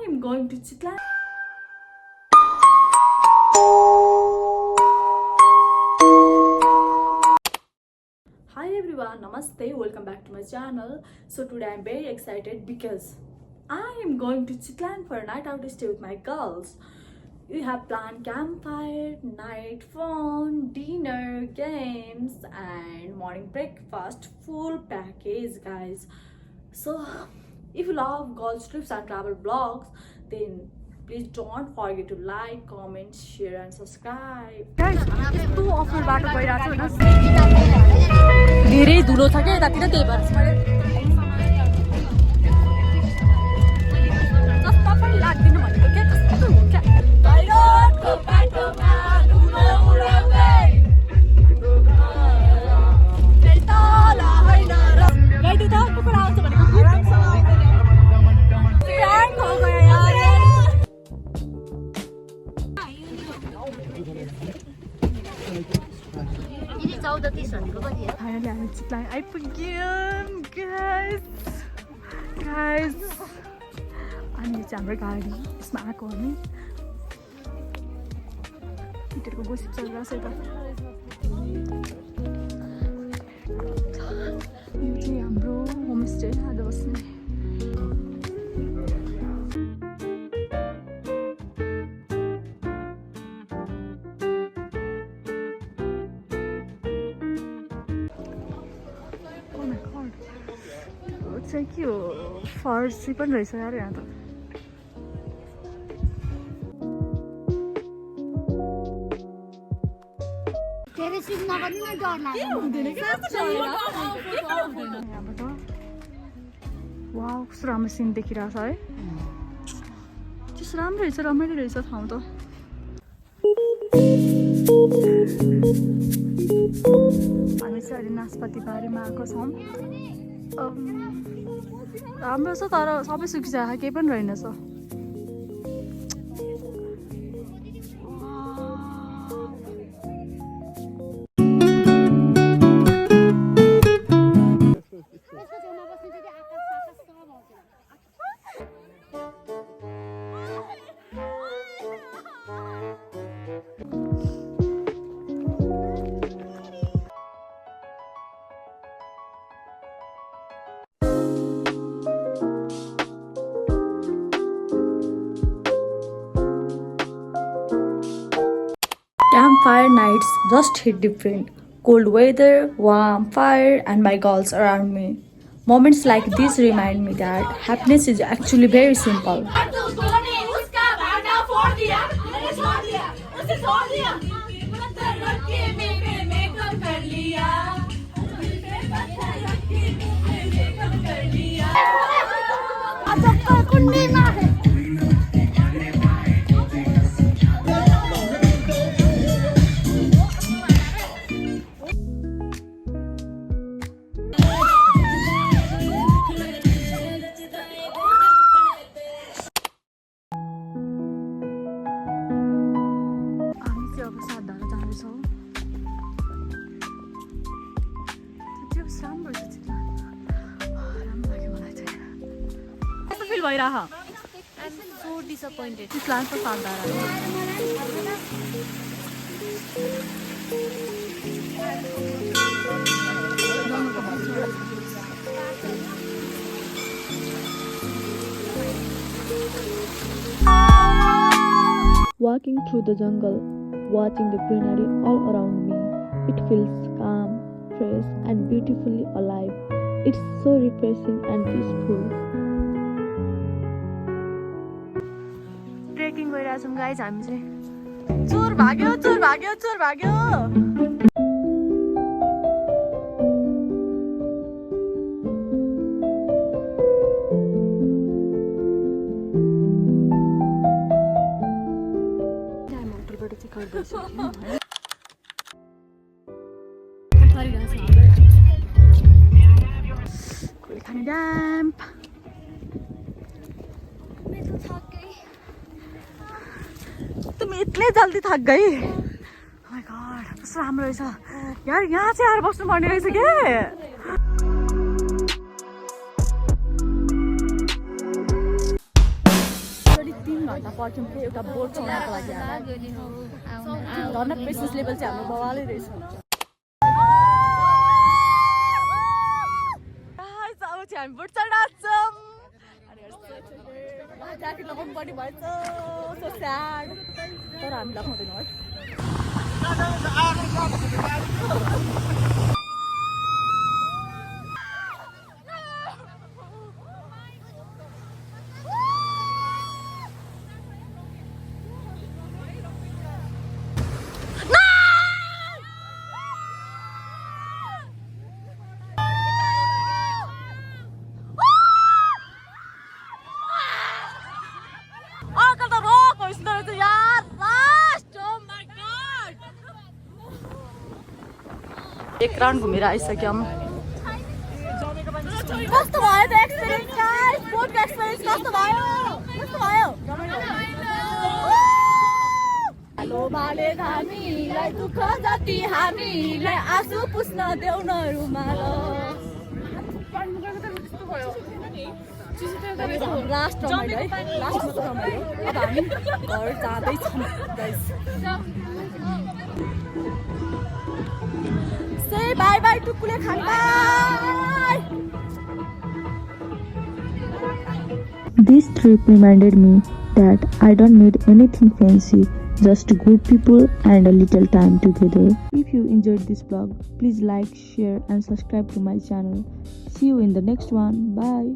am going to Chitlan. Hi everyone, namaste, welcome back to my channel. So today I'm very excited because I am going to Chitlan for a night out stay with my girls. We have planned campfire, night fun, dinner, games and morning breakfast, full package guys. So if you love girls trips and travel vlogs, then please don't forget to like, comment, share and subscribe. Guys, यस्तो offer बाटो गइराछ हैन धेरै धुलो छ के यतातिर त्यही भएर जस्तो पनि लाग्दिन भनेको के कस्तो हो क्या बाहिरको बाटोमा धुलो उडाउँदै त्यही तल हैन र गाइड त कुकुर आउँछ भनेको आरामसँग आउँदैन प्यान हो गयो यार Finally, I'm Chitlang. I forget, guys. I'm in the car. It's my car. Peter, go sit down. This is our homestay. Thank you for sleeping right here. Wow, कस्तो राम्रो सिन देखिरहेछ है राम्रो रहेछ रमाइलो रहेछ ठाउँ त हामी चाहिँ अहिले नास्पाती बारीमा आएको छौँ राम्रो छ तर सबै सुकिसक्यो केही पनि रहेनछ Campfire nights just hit different. Cold weather, warm fire, and my girls around me. Moments like these remind me that happiness is actually very simple. I'm so disappointed. This plan for Walking through the jungle, watching the greenery all around me, it feels calm, fresh and beautifully alive. It's so refreshing and peaceful. Trekking गइरहेछौँ guys हामी चाहिँ चोर भाग्यो चोर भाग्यो चोर भाग्यो होटलबाट चाहिँ गर्दैछु कोही खाने ड्याम्प तुम इतने जल्दी थक गई oh my god कस्तो राम्रो रहेछ यार यहाँ चाहिँ आएर बस्नु पर्ने रहेछ के घन्टा पर्ख्यौँ कि एउटा बोट चढ्नको लागि झन् पेसेन्स लेभल चाहिँ हाम्रो बवालै रहेछ। हामी बोट चढाउँछौँ ज्याकेट लगाउनु पर्ने भएछ सो स्याड तर हामी लगाउँदैन है। एक राउन्ड घुमेर आइसक्यौँ। कस्तो भयो त एक्सपिरियन्स गाइस? बोटको एक्सपिरियन्स कस्तो भयो? कस्तो भयो? हेलो बाले हामीलाई दुःख जति हामीलाई आँसु पुस्न देऊ न रुमाल। लास्ट रमाइलो है, लास्टमा त रमाइलो। अब हामी घर जाँदैछौँ guys. Say bye bye to Kule Khan. Bye. This trip reminded me that I don't need anything fancy, just good people and a little time together. If you enjoyed this vlog, please like, share and subscribe to my channel. See you in the next one. Bye.